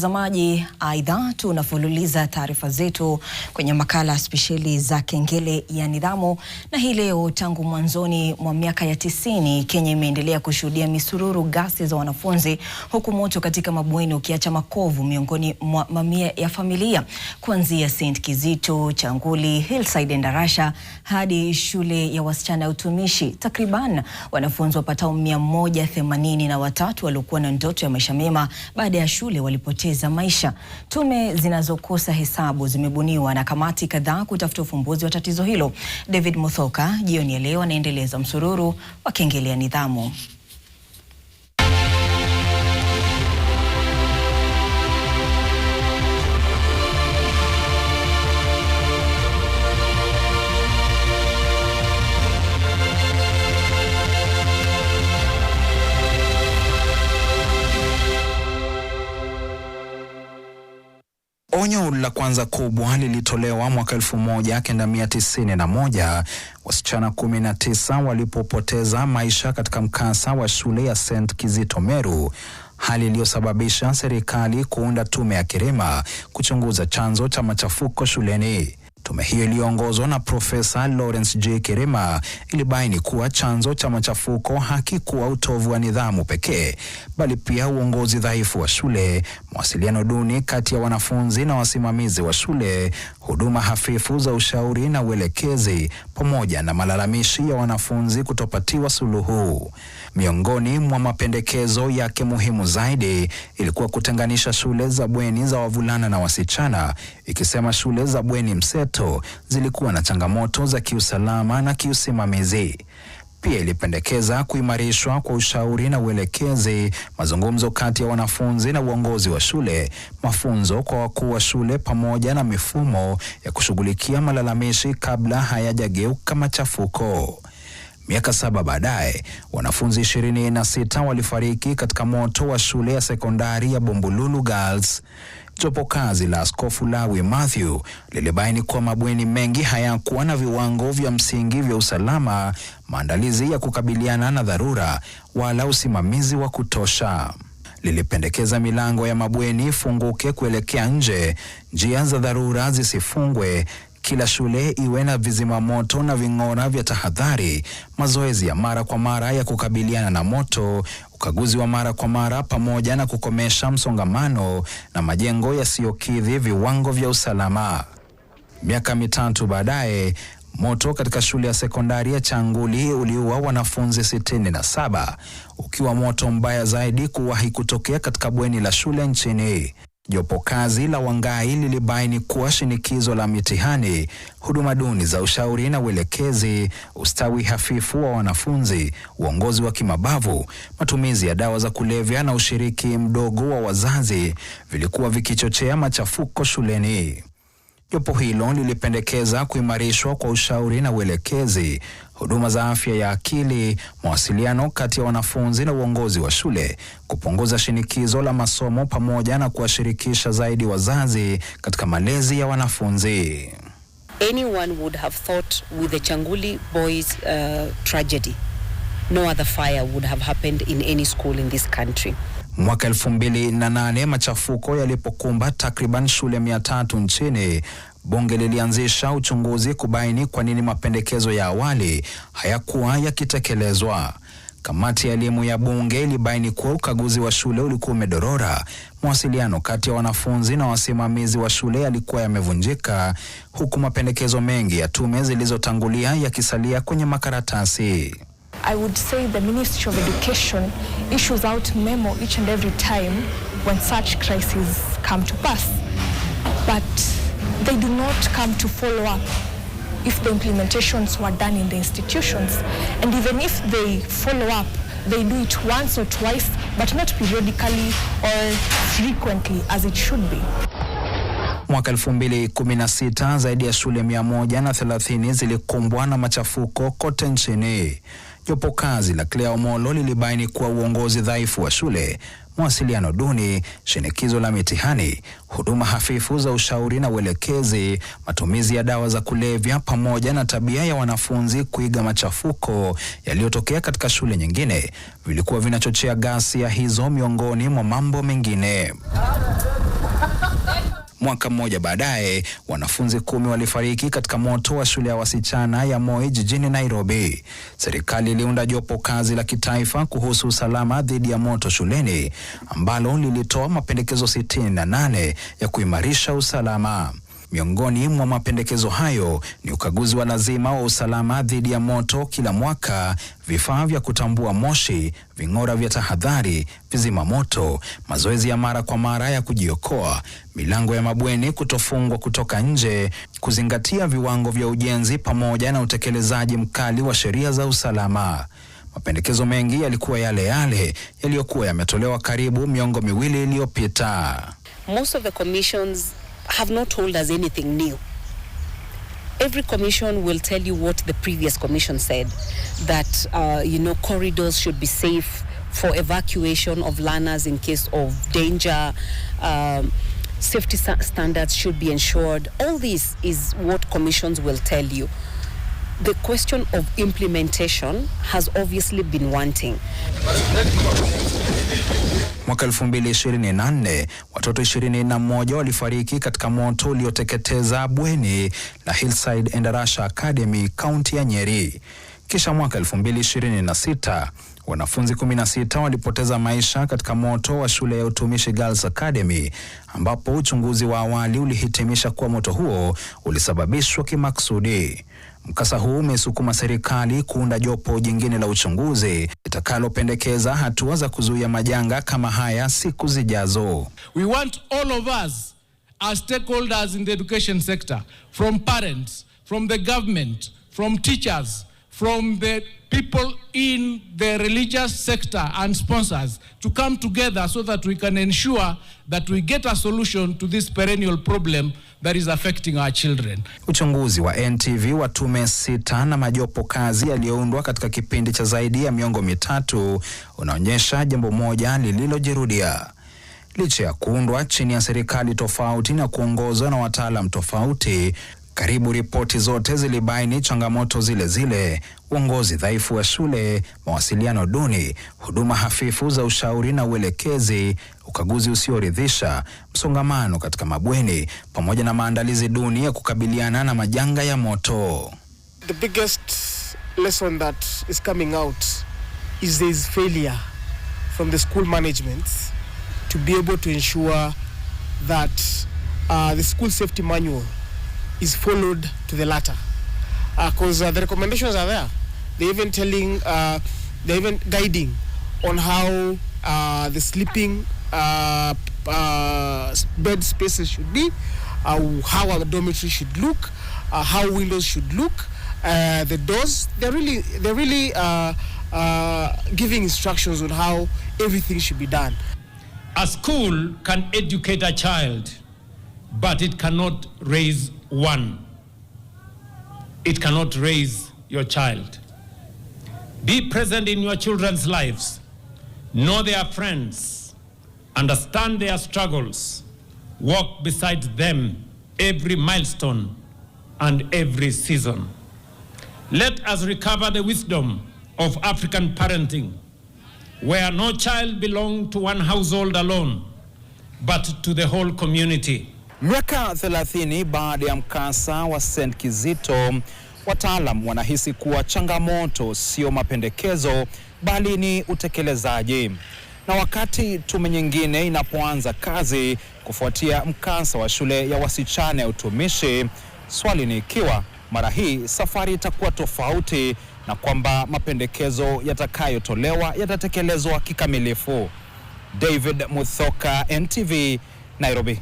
mtazamaji, aidha tunafululiza taarifa zetu kwenye makala spesheli za kengele ya nidhamu, na hii leo tangu mwanzoni mwa miaka ya 90 Kenya imeendelea kushuhudia misururu ghasia za wanafunzi, huku moto katika mabweni ukiacha makovu miongoni mwa mamia ya familia, kuanzia St. Kizito, Changuli, Hillside Endarasha hadi shule ya wasichana ya utumishi. Takriban wanafunzi wapatao 183 waliokuwa na ndoto ya maisha mema baada ya shule walipoteza maisha. Tume zinazokosa hesabu zimebuniwa na kamati kadhaa kutafuta ufumbuzi wa tatizo hilo. David Muthoka jioni ya leo anaendeleza msururu wa kengele ya nidhamu. Onyo la kwanza kubwa lilitolewa mwaka 1991 wasichana 19 walipopoteza maisha katika mkasa wa shule ya St. Kizito Meru, hali iliyosababisha serikali kuunda tume ya Kirima kuchunguza chanzo cha machafuko shuleni. Tume hiyo iliyoongozwa na Profesa Lawrence J. Kirima ilibaini kuwa chanzo cha machafuko hakikuwa utovu wa nidhamu pekee, bali pia uongozi dhaifu wa shule, mawasiliano duni kati ya wanafunzi na wasimamizi wa shule, huduma hafifu za ushauri na uelekezi, pamoja na malalamishi ya wanafunzi kutopatiwa suluhu. Miongoni mwa mapendekezo yake muhimu zaidi ilikuwa kutenganisha shule za bweni za wavulana na wasichana, ikisema shule za bweni mseto zilikuwa na changamoto za kiusalama na kiusimamizi. Pia ilipendekeza kuimarishwa kwa ushauri na uelekezi, mazungumzo kati ya wanafunzi na uongozi wa shule, mafunzo kwa wakuu wa shule, pamoja na mifumo ya kushughulikia malalamishi kabla hayajageuka machafuko. Miaka 7 baadaye, wanafunzi 26 walifariki katika moto wa shule ya sekondari ya Bombululu Girls. Jopo kazi la Askofu Lawi Matthew lilibaini kuwa mabweni mengi hayakuwa na viwango vya msingi vya usalama, maandalizi ya kukabiliana na dharura, wala usimamizi wa kutosha. Lilipendekeza milango ya mabweni ifunguke kuelekea nje, njia za dharura zisifungwe, kila shule iwe na vizima moto na ving'ora vya tahadhari, mazoezi ya mara kwa mara ya kukabiliana na moto, ukaguzi wa mara kwa mara, pamoja na kukomesha msongamano na majengo yasiyokidhi viwango vya usalama. Miaka 3 baadaye, moto katika shule ya sekondari ya Changuli uliua wanafunzi 67, ukiwa moto mbaya zaidi kuwahi kutokea katika bweni la shule nchini. Jopo kazi la Wangai lilibaini kuwa shinikizo la mitihani, huduma duni za ushauri na uelekezi, ustawi hafifu wa wanafunzi, uongozi wa kimabavu, matumizi ya dawa za kulevya na ushiriki mdogo wa wazazi vilikuwa vikichochea machafuko shuleni. Jopo hilo lilipendekeza kuimarishwa kwa ushauri na uelekezi, huduma za afya ya akili, mawasiliano kati ya wanafunzi na uongozi wa shule, kupunguza shinikizo la masomo, pamoja na kuwashirikisha zaidi wazazi katika malezi ya wanafunzi. Anyone would have thought with the Changuli boys tragedy, no other fire would have happened in any school in this country. Mwaka 2008 machafuko yalipokumba takriban shule 300 nchini, bunge lilianzisha uchunguzi kubaini kwa nini mapendekezo ya awali hayakuwa yakitekelezwa. Kamati ya elimu ya bunge ilibaini kuwa ukaguzi wa shule ulikuwa umedorora, mawasiliano kati ya wanafunzi na wasimamizi wa shule yalikuwa yamevunjika, huku mapendekezo mengi ya tume zilizotangulia yakisalia kwenye makaratasi. I would say the Ministry of Education issues out memo each and every time when such crises come to pass, but they do not come to follow up if the implementations were done in the institutions, and even if they follow up, they do it once or twice, but not periodically or frequently as it should be. Mwaka 2016 zaidi ya shule 130 zilikumbwa na machafuko kote nchini. Jopo kazi la Claire Omolo lilibaini kuwa uongozi dhaifu wa shule, mawasiliano duni, shinikizo la mitihani, huduma hafifu za ushauri na uelekezi, matumizi ya dawa za kulevya, pamoja na tabia ya wanafunzi kuiga machafuko yaliyotokea katika shule nyingine vilikuwa vinachochea ghasia hizo, miongoni mwa mambo mengine. Mwaka mmoja baadaye, wanafunzi 10 walifariki katika moto wa shule ya wasichana ya Moi jijini Nairobi. Serikali iliunda jopo kazi la kitaifa kuhusu usalama dhidi ya moto shuleni ambalo lilitoa mapendekezo 68 ya kuimarisha usalama. Miongoni mwa mapendekezo hayo ni ukaguzi wa lazima wa usalama dhidi ya moto kila mwaka, vifaa vya kutambua moshi, ving'ora vya tahadhari, vizima moto, mazoezi ya mara kwa mara ya kujiokoa, milango ya mabweni kutofungwa kutoka nje, kuzingatia viwango vya ujenzi pamoja na utekelezaji mkali wa sheria za usalama. Mapendekezo mengi yalikuwa yale yale yaliyokuwa yametolewa karibu miongo miwili iliyopita. Most of the commissions have not told us anything new. Every commission will tell you what the previous commission said, that corridors should be safe for evacuation of learners in case of danger, safety standards should be ensured. All this is what commissions will tell you. The question of implementation has obviously been wanting. Mwaka 2024, watoto 21 walifariki katika moto ulioteketeza bweni la Hillside Endarasha Academy, kaunti ya Nyeri. Kisha mwaka 2026, wanafunzi 16 walipoteza maisha katika moto wa shule ya utumishi Girls Academy, ambapo uchunguzi wa awali ulihitimisha kuwa moto huo ulisababishwa kimaksudi. Mkasa huu umesukuma serikali kuunda jopo jingine la uchunguzi litakalopendekeza hatua za kuzuia majanga kama haya siku zijazo. We want all of us as stakeholders in the education sector, from parents, from the government, from teachers, from the people in the religious sector and sponsors to come together so that we can ensure that we get a solution to this perennial problem that is affecting our children. Uchunguzi wa NTV wa tume 6 na majopo kazi yaliyoundwa katika kipindi cha zaidi ya miongo mitatu unaonyesha jambo moja lililojirudia. Licha ya kuundwa chini ya serikali tofauti na kuongozwa na wataalam tofauti, karibu ripoti zote zilibaini changamoto zile zile: uongozi dhaifu wa shule, mawasiliano duni, huduma hafifu za ushauri na uelekezi, ukaguzi usioridhisha, msongamano katika mabweni, pamoja na maandalizi duni ya kukabiliana na majanga ya moto. The biggest lesson that is coming out is there is failure from the school management to be able to ensure that the school safety manual is followed to the latter, because the recommendations are there. They're even telling, they're even guiding on how the sleeping bed spaces should be, how a dormitory should look, how windows should look, the doors. They're really giving instructions on how everything should be done. A school can educate a child, but it cannot raise one. It cannot raise your child. Be present in your children's lives. Know their friends. Understand their struggles. Walk beside them every milestone and every season. Let us recover the wisdom of African parenting, where no child belongs to one household alone, but to the whole community. Miaka 30 baada ya mkasa wa St. Kizito, wataalam wanahisi kuwa changamoto sio mapendekezo bali ni utekelezaji. Na wakati tume nyingine inapoanza kazi kufuatia mkasa wa shule ya wasichana ya utumishi, swali ni ikiwa mara hii safari itakuwa tofauti na kwamba mapendekezo yatakayotolewa yatatekelezwa kikamilifu. David Muthoka, NTV, Nairobi.